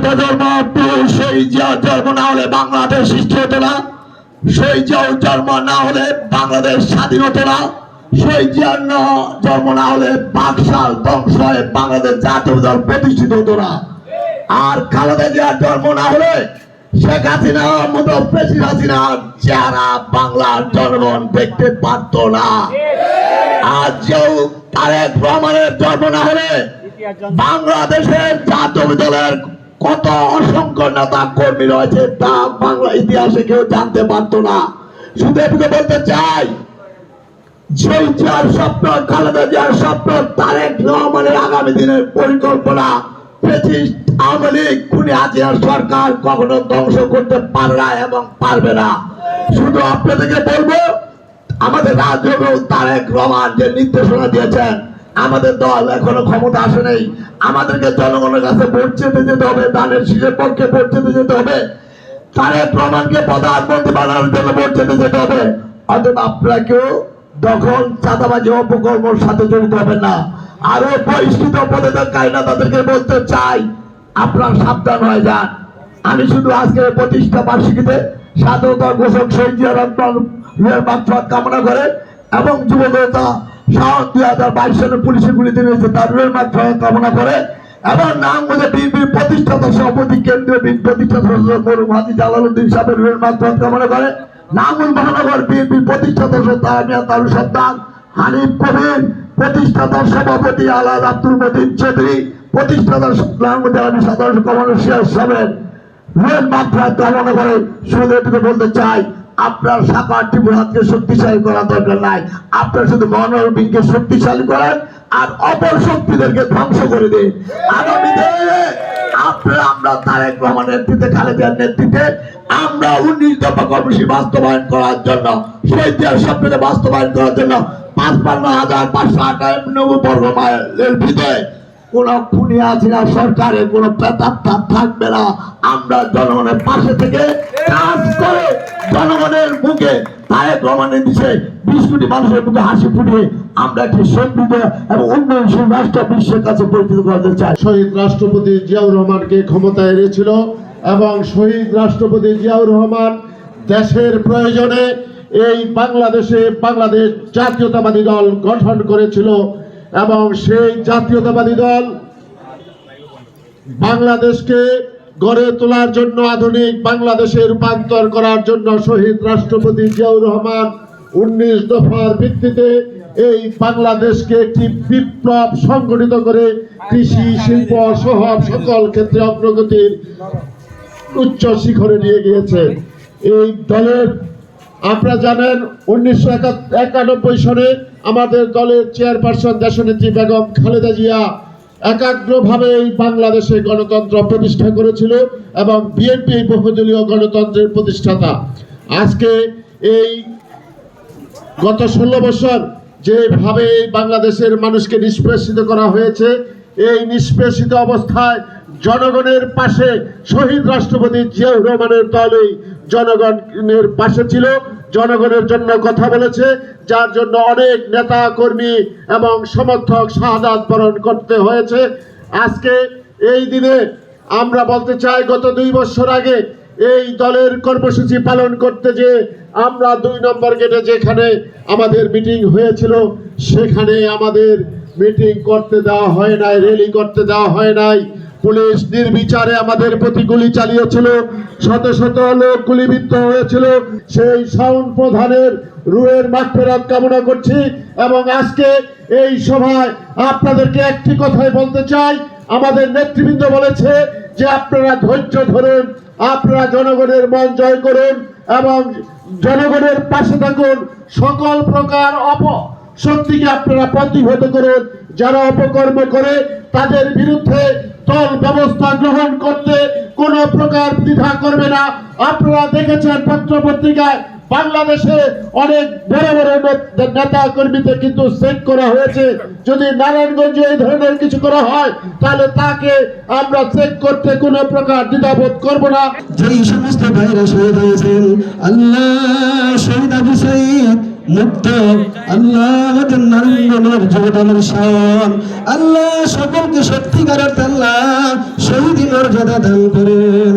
জিয়াটা জন্ম, শহীদ জিয়ার জন্ম না হলে বাংলাদেশ সৃষ্টি হতো না। শহীদ জিয়ার জন্ম না হলে বাংলাদেশ স্বাধীন হতো না। শহীদ জিয়ার জন্ম না হলে বাকশাল ধ্বংস হয়ে বাংলাদেশ জাতীয় দল প্রতিষ্ঠিত হতো না। আর খালেদা জিয়ার জন্ম না হলে শেখ হাসিনার মতো প্রেসিডেন্ট হাসিনার চেহারা বাংলার জনগণ দেখতে পারত না। আজ তারেক রহমানের জন্ম না হলে বাংলাদেশের জাতীয় দলের কত অসংখ্য নেতা কর্মী রয়েছে তা বাংলা ইতিহাসে কেউ জানতে পারতো না। শুধু এটুকু বলতে চাই, শহীদ জিয়ার স্বপ্ন, খালেদা জিয়ার স্বপ্ন, তারেক রহমানের আগামী দিনের পরিকল্পনা আওয়ামী লীগ খুনি হাসিনার সরকার কখনো ধ্বংস করতে পারে না এবং পারবে না। শুধু আপনাদেরকে বলবো, আমাদের রাজ্যেও তারেক রহমান যে নির্দেশনা দিয়েছেন, আমাদের দল এখনো ক্ষমতা আসে নেই, আমাদেরকে জনগণের কাছে ভোট চেতে যেতে হবে, দানের শীষের পক্ষে ভোট চেতে যেতে হবে, তারেক রহমানকে প্রধানমন্ত্রী বানানোর জন্য ভোট চেতে যেতে হবে। অতএব আপনাকেও দখল, চাঁদাবাজি, অপকর্মের সাথে জড়িত হবেন না। আরো পরিস্থিত পদত্যাগকারীরা তাদেরকে বলতে চাই, আপনার সাবধান হয়ে যান। আমি শুধু আজকের প্রতিষ্ঠা বার্ষিকীতে স্বাধীনতা ঘোষক শহীদ জিয়ার মাগফিরাত কামনা করে এবং যুবকতা শাওন 2022 সালে পুলিশে গুলিতে নিয়েছে তার মাগফিরাত কামনা করে এবং নারায়ণগঞ্জে বিএনপির প্রতিষ্ঠাতা সভাপতি, কেন্দ্রীয় বিএনপি প্রতিষ্ঠাতা মরহুম হাজী জালালউদ্দিন সাহেবের মাগফিরাত কামনা করে, নারায়ণগঞ্জ মহানগর বিএনপির প্রতিষ্ঠাতা তার সন্তান হানিফ কবির, প্রতিষ্ঠাতা সভাপতি আলাদ আব্দুল মতিন চৌধুরী, প্রতিষ্ঠাতা সাধারণ কমান্ডার সিরাজ সাহেবের মাগফিরাত কামনা করে। শুধু এটুকু বলতে চাই, আপনার শাখা ত্রিপুরাকে শক্তিশালী করার দরকার নাই, আপনার শুধু মনোরবিনকে শক্তিশালী করেন আর অপর শক্তিদেরকে ধ্বংস করে দিন। আগামী দিনে আপনারা, আমরা তারেক রহমানের নেতৃত্বে, খালেদার নেতৃত্বে আমরা 19 দফা কর্মসূচি বাস্তবায়ন করার জন্য, শহীদ জিয়ার স্বপ্নকে বাস্তবায়ন করার জন্য 55,598 বর্গ মাইলের ভিতরে কোন খুনি হাসিনা সরকারের কোন প্রেতাত্মা থাকবে না। আমরা জনগণের পাশে থেকে কাজ করে জনগণের মুখে তারেক রহমানের দিশে 20 কোটি মানুষের মুখে হাসি ফুটিয়ে আমরা একটি সমৃদ্ধ এবং উন্নয়নশীল রাষ্ট্র বিশ্বের কাছে পরিচিত করতে চাই। শহীদ রাষ্ট্রপতি জিয়াউর রহমানকে ক্ষমতায় এনেছিল এবং শহীদ রাষ্ট্রপতি জিয়াউর রহমান দেশের প্রয়োজনে এই বাংলাদেশে বাংলাদেশ জাতীয়তাবাদী দল গঠন করেছিল এবং সেই জাতীয়তাবাদী দল বাংলাদেশকে গড়ে তোলার জন্য, আধুনিক বাংলাদেশে রূপান্তর করার জন্য শহীদ রাষ্ট্রপতি জিয়াউর রহমান 19 দফার ভিত্তিতে এই বাংলাদেশকে একটি বিপ্লব সংগঠিত করে কৃষি, শিল্প সহ সকল ক্ষেত্রে অগ্রগতির উচ্চ শিখরে নিয়ে গিয়েছে। এই দলের, আপনারা জানেন, 1991 সনে আমাদের দলের চেয়ারপারসন দেশনেত্রী বেগম খালেদা জিয়া একাগ্রভাবে এই বাংলাদেশে গণতন্ত্র প্রতিষ্ঠা করেছিল এবং বিএনপি বহুদলীয় গণতন্ত্রের প্রতিষ্ঠাতা। আজকে এই গত 16 বছর যেভাবে বাংলাদেশের মানুষকে নিষ্পেষিত করা হয়েছে, এই নিষ্পেষিত অবস্থায় জনগণের পাশে শহীদ রাষ্ট্রপতি জিয়াউর রহমানের দলই জনগণের পাশে ছিল, জনগণের জন্য কথা বলেছে, যার জন্য অনেক নেতা কর্মী এবং সমর্থক শাহাদাত বরণ করতে হয়েছে। আজকে এই দিনে আমরা বলতে চাই, গত 2 বছর আগে এই দলের কর্মসূচি পালন করতে যে আমরা 2 নম্বর গেটে যেখানে আমাদের মিটিং হয়েছিল সেখানে আমাদের মিটিং করতে দেওয়া হয় নাই, র্যালি করতে দেওয়া হয় নাই। পুলিশ নির্বিচারে আমাদের প্রতি গুলি চালিয়েছিল, শত শত লোক গুলিবিদ্ধ হয়েছিল। সেই শাওন প্রধানের রুহের মাগফিরাত কামনা করছি এবং আজকে এই সভায় আপনাদেরকে একটি কথাই বলতে চাই, আমাদের নেতৃবৃন্দ বলেছে যে আপনারা ধৈর্য ধরুন, আপনারা জনগণের মন জয় করুন এবং জনগণের পাশে থাকুন, সকল প্রকার শক্তিকে আপনারা প্রতিহত করুন, যারা অপকর্ম করে তাদের বিরুদ্ধে দল ব্যবস্থা গ্রহণ করতে কোনো প্রকার দ্বিধা করবে না। আপনারা দেখেছেন পত্র পত্রিকায় বাংলাদেশে অনেক বড় বড় নেতা কর্মীদের কিন্তু চেক করা হয়েছে। যদি নারায়ণগঞ্জে এই ধরনের কিছু করা হয় তাহলে তাকে আমরা চেক করতে কোনো প্রকার দ্বিধাবোধ করব না। যেই সমস্ত ভাইরা শহীদ হয়েছেন, আল্লাহ শহীদ আবু সাঈদ মুক্ত আল্লাহ জান্নাতের জগদানের শান আল্লাহ সকলকে সত্যিকার অর্থে আল্লাহ শহীদ মর্যাদা দান করেন